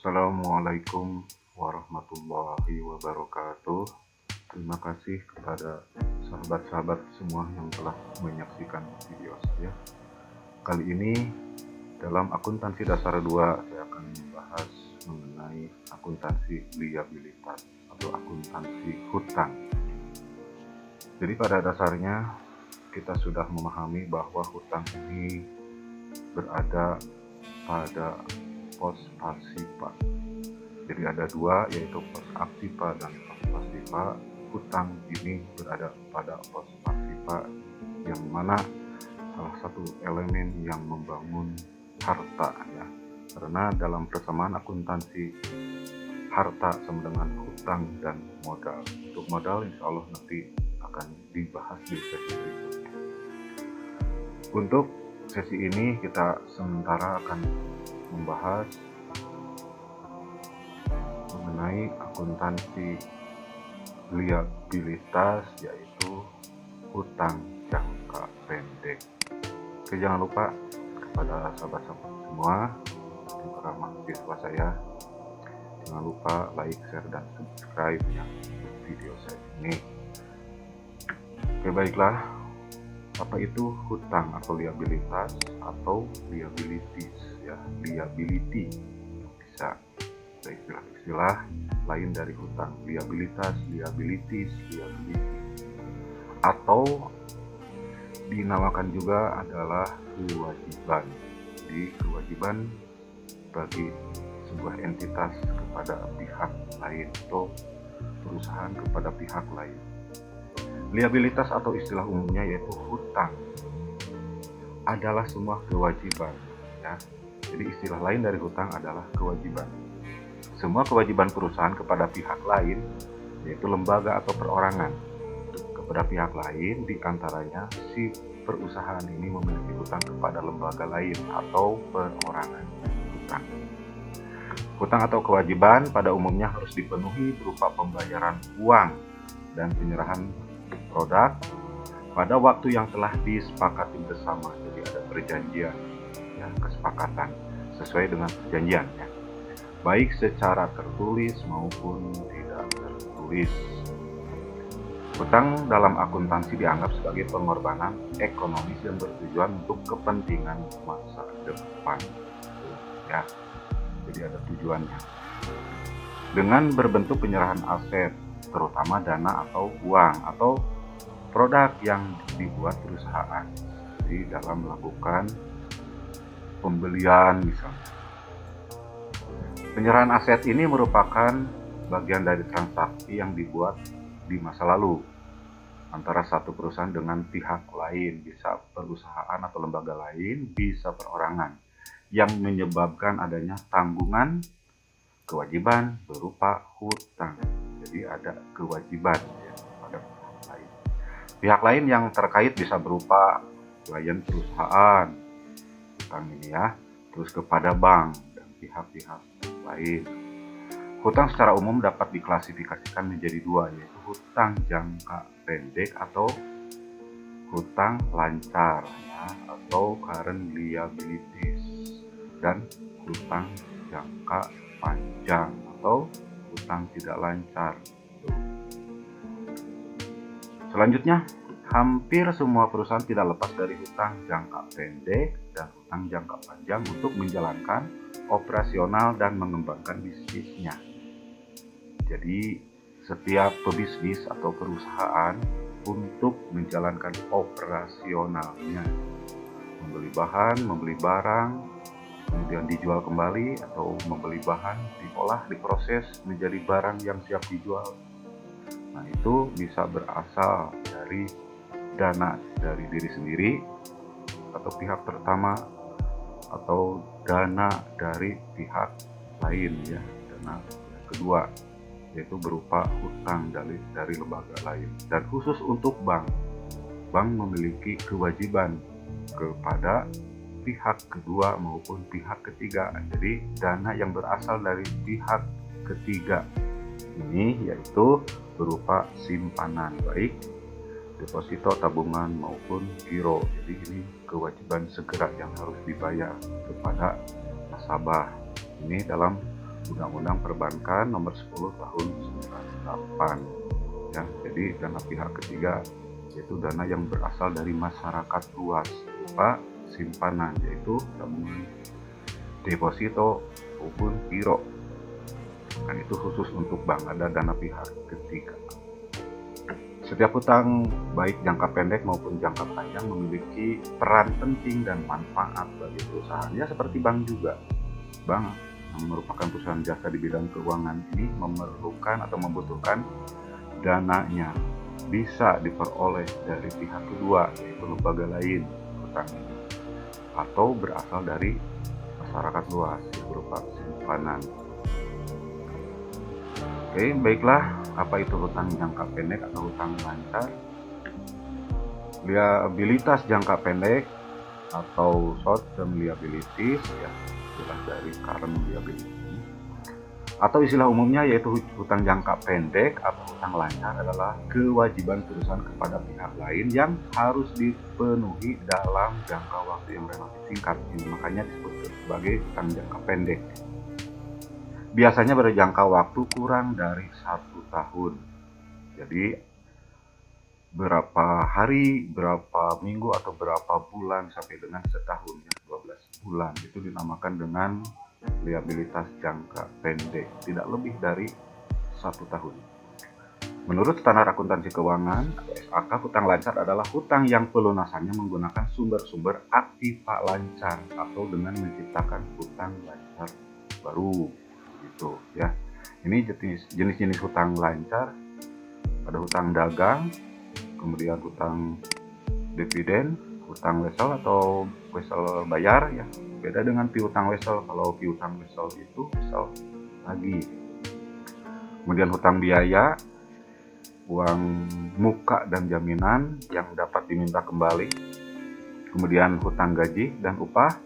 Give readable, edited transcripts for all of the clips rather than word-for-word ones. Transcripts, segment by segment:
Assalamualaikum warahmatullahi wabarakatuh. Terima kasih kepada sahabat-sahabat semua yang telah menyaksikan video saya. Kali ini dalam akuntansi dasar 2 saya akan membahas mengenai akuntansi liabilitas atau akuntansi hutang. Jadi pada dasarnya kita sudah memahami bahwa hutang ini berada pada pos pasiva. Jadi ada dua, yaitu pos aktiva dan pos pasiva. Hutang ini berada pada pos pasiva, yang mana salah satu elemen yang membangun harta ya. Karena dalam persamaan akuntansi harta sama dengan hutang dan modal. Untuk modal insya Allah nanti akan dibahas di sesi berikutnya. Untuk sesi ini kita sementara akan membahas mengenai akuntansi liabilitas, yaitu hutang jangka pendek. Oke, jangan lupa kepada sahabat-sahabat semua, para mahasiswa saya, jangan lupa like, share, dan subscribe ya video saya ini. Oke, baiklah. Apa itu hutang atau liabilitas atau liabilities ya, liability bisa ada istilah-istilah lain dari hutang, liabilitas, liabilities, liability, atau dinamakan juga adalah kewajiban. Jadi kewajiban bagi sebuah entitas kepada pihak lain atau perusahaan kepada pihak lain. Liabilitas atau istilah umumnya yaitu hutang adalah semua kewajiban ya. Jadi istilah lain dari hutang adalah kewajiban. Semua kewajiban perusahaan kepada pihak lain, yaitu lembaga atau perorangan kepada pihak lain, diantaranya si perusahaan ini memiliki hutang kepada lembaga lain atau perorangan. Hutang atau kewajiban pada umumnya harus dipenuhi berupa pembayaran uang dan penyerahan produk pada waktu yang telah disepakati bersama. Jadi ada perjanjian ya, kesepakatan sesuai dengan perjanjian ya, baik secara tertulis maupun tidak tertulis. Hutang dalam akuntansi dianggap sebagai pengorbanan ekonomis yang bertujuan untuk kepentingan masa depan ya. Jadi ada tujuannya dengan berbentuk penyerahan aset, terutama dana atau uang atau produk yang dibuat perusahaan. Jadi dalam melakukan pembelian misalnya. Penyerahan aset ini merupakan bagian dari transaksi yang dibuat di masa lalu antara satu perusahaan dengan pihak lain, bisa perusahaan atau lembaga lain, bisa perorangan, yang menyebabkan adanya tanggungan kewajiban berupa hutang. Jadi ada kewajiban ya, pada pihak lain. Pihak lain yang terkait bisa berupa klien perusahaan, hutang ini ya, terus kepada bank dan pihak-pihak lain. Hutang secara umum dapat diklasifikasikan menjadi dua, yaitu hutang jangka pendek atau hutang lancar ya, atau current liabilities, dan hutang jangka panjang atau hutang tidak lancar. Selanjutnya, hampir semua perusahaan tidak lepas dari hutang jangka pendek dan hutang jangka panjang untuk menjalankan operasional dan mengembangkan bisnisnya. Jadi, setiap pebisnis atau perusahaan untuk menjalankan operasionalnya, membeli bahan, membeli barang, kemudian dijual kembali, atau membeli bahan, diolah, diproses menjadi barang yang siap dijual. Nah, itu bisa berasal dari dana dari diri sendiri atau pihak pertama, atau dana dari pihak lain ya, dana kedua, yaitu berupa hutang dari lembaga lain. Dan khusus untuk bank memiliki kewajiban kepada pihak kedua maupun pihak ketiga. Jadi dana yang berasal dari pihak ketiga ini yaitu berupa simpanan, baik deposito, tabungan maupun giro. Jadi ini kewajiban segera yang harus dibayar kepada nasabah. Ini dalam Undang-Undang Perbankan Nomor 10 Tahun 98. Ya, jadi dana pihak ketiga yaitu dana yang berasal dari masyarakat luas berupa simpanan, yaitu tabungan, deposito maupun giro. Dan itu khusus untuk bank, ada dana pihak ketiga. Setiap hutang baik jangka pendek maupun jangka panjang memiliki peran penting dan manfaat bagi perusahaan. Ya, seperti bank juga. Bank yang merupakan perusahaan jasa di bidang keuangan ini memerlukan atau membutuhkan dananya bisa diperoleh dari pihak kedua, yaitu lembaga lain hutang ini, atau berasal dari masyarakat luas berupa simpanan. Oke, baiklah, apa itu hutang jangka pendek atau hutang lancar? Liabilitas jangka pendek atau short term liabilities, ya, istilah dari current liability, atau istilah umumnya yaitu hutang jangka pendek atau hutang lancar adalah kewajiban perusahaan kepada pihak lain yang harus dipenuhi dalam jangka waktu yang relatif singkat. Ini makanya disebut sebagai hutang jangka pendek. Biasanya berjangka waktu kurang dari 1 tahun. Jadi berapa hari, berapa minggu, atau berapa bulan sampai dengan setahun, ya, 12 bulan. Itu dinamakan dengan liabilitas jangka pendek, tidak lebih dari 1 tahun. Menurut standar akuntansi keuangan atau SAK, hutang lancar adalah hutang yang pelunasannya menggunakan sumber-sumber aktiva lancar atau dengan menciptakan hutang lancar baru, gitu ya. Ini jenis-jenis hutang lancar. Ada hutang dagang, kemudian hutang dividen, hutang wesel atau wesel bayar, ya. Beda dengan piutang wesel. Kalau piutang wesel itu wesel lagi. Kemudian hutang biaya, uang muka dan jaminan yang dapat diminta kembali. Kemudian hutang gaji dan upah.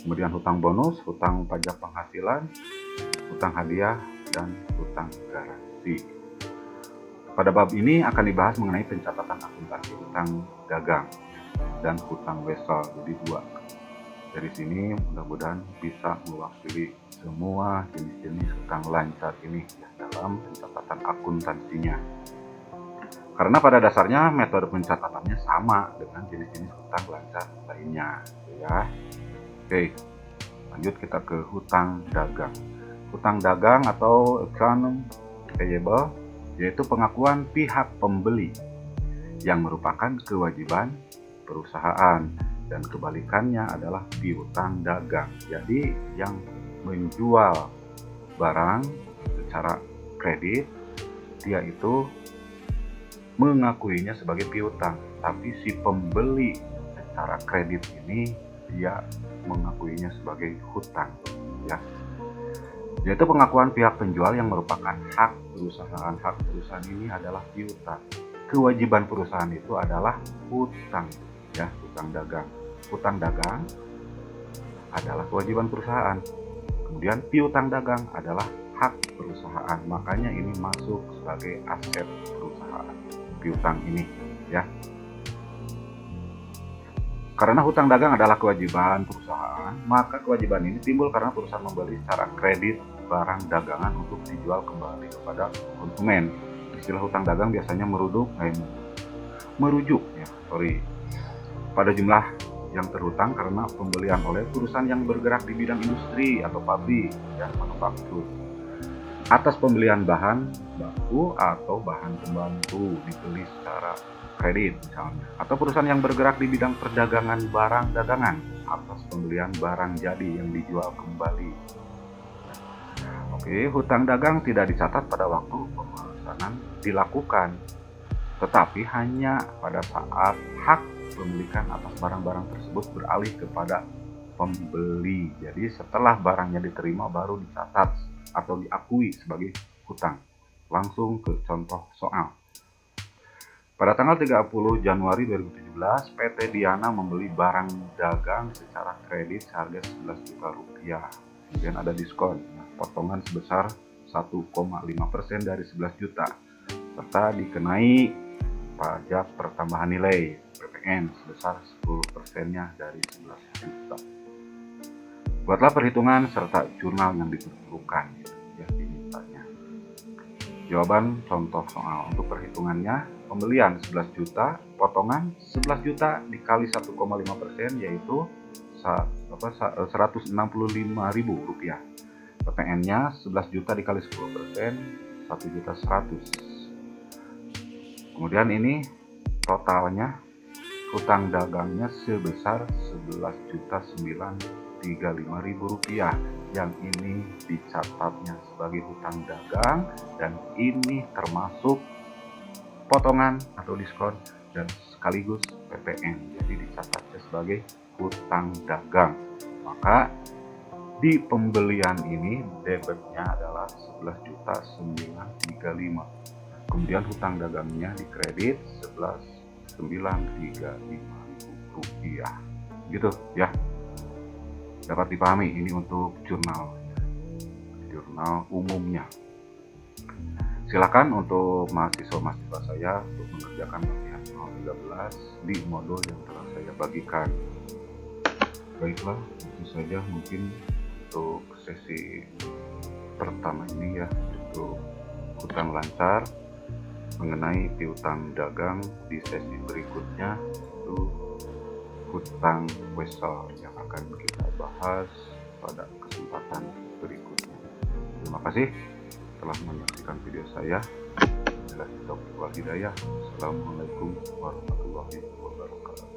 Kemudian hutang bonus, hutang pajak penghasilan, hutang hadiah, dan hutang garansi. Pada bab ini akan dibahas mengenai pencatatan akuntansi hutang dagang dan hutang wesel, jadi 2. Dari sini mudah-mudahan bisa mewakili semua jenis-jenis hutang lancar ini, ya, dalam pencatatan akuntansinya. Karena pada dasarnya metode pencatatannya sama dengan jenis-jenis hutang lancar lainnya, ya. Oke, lanjut kita ke hutang dagang. Hutang dagang atau account payable yaitu pengakuan pihak pembeli yang merupakan kewajiban perusahaan, dan kebalikannya adalah piutang dagang. Jadi yang menjual barang secara kredit, dia itu mengakuinya sebagai piutang, tapi si pembeli secara kredit ini dia mengakuinya sebagai hutang, ya. Yaitu pengakuan pihak penjual yang merupakan hak perusahaan. Hak perusahaan ini adalah piutang. Kewajiban perusahaan itu adalah hutang, ya, hutang dagang. Hutang dagang adalah kewajiban perusahaan. Kemudian piutang dagang adalah hak perusahaan. Makanya ini masuk sebagai aset perusahaan, piutang ini, ya. Karena hutang dagang adalah kewajiban perusahaan, maka kewajiban ini timbul karena perusahaan membeli secara kredit barang dagangan untuk dijual kembali kepada konsumen. Istilah hutang dagang biasanya merujuk pada jumlah yang terhutang karena pembelian oleh perusahaan yang bergerak di bidang industri atau pabrik, ya, manufaktur, atas pembelian bahan baku atau bahan pembantu dibeli secara kredit misalnya, atau perusahaan yang bergerak di bidang perdagangan barang dagangan atas pembelian barang jadi yang dijual kembali. Oke, hutang dagang tidak dicatat pada waktu pemesanan dilakukan, tetapi hanya pada saat hak pemilikan atas barang-barang tersebut beralih kepada pembeli. Jadi setelah barangnya diterima baru dicatat atau diakui sebagai hutang. Langsung ke contoh soal. Pada tanggal 30 Januari 2017, PT Diana membeli barang dagang secara kredit seharga 11 juta rupiah. Kemudian ada diskon, potongan sebesar 1,5% dari 11 juta, serta dikenai pajak pertambahan nilai PPN sebesar 10%-nya dari 11 juta. Buatlah perhitungan serta jurnal yang diperlukan, gitu ya dimintanya. Jawaban contoh soal untuk perhitungannya, pembelian 11 juta, potongan 11 juta dikali 1,5%, yaitu 165.000 rupiah. PPN-nya 11 juta dikali 10%, 1.100.000. Kemudian ini totalnya, hutang dagangnya sebesar 11.935.000 rupiah, yang ini dicatatnya sebagai hutang dagang dan ini termasuk potongan atau diskon dan sekaligus PPN, jadi dicatatnya sebagai hutang dagang. Maka di pembelian ini debitnya adalah 11.935.000, kemudian hutang dagangnya dikredit 11.935.000 rupiah, gitu ya. Dapat dipahami ini untuk jurnal umumnya. Silakan untuk mahasiswa-mahasiswa saya untuk mengerjakan latihan 13 di modul yang telah saya bagikan. Baiklah, itu saja mungkin untuk sesi pertama ini ya, untuk hutang lancar. Mengenai piutang dagang, di sesi berikutnya itu hutang wesel yang akan kita bahas pada kesempatan berikutnya. Terima kasih telah menyaksikan video saya. Wabillahi taufiq wal hidayah. Assalamualaikum warahmatullahi wabarakatuh.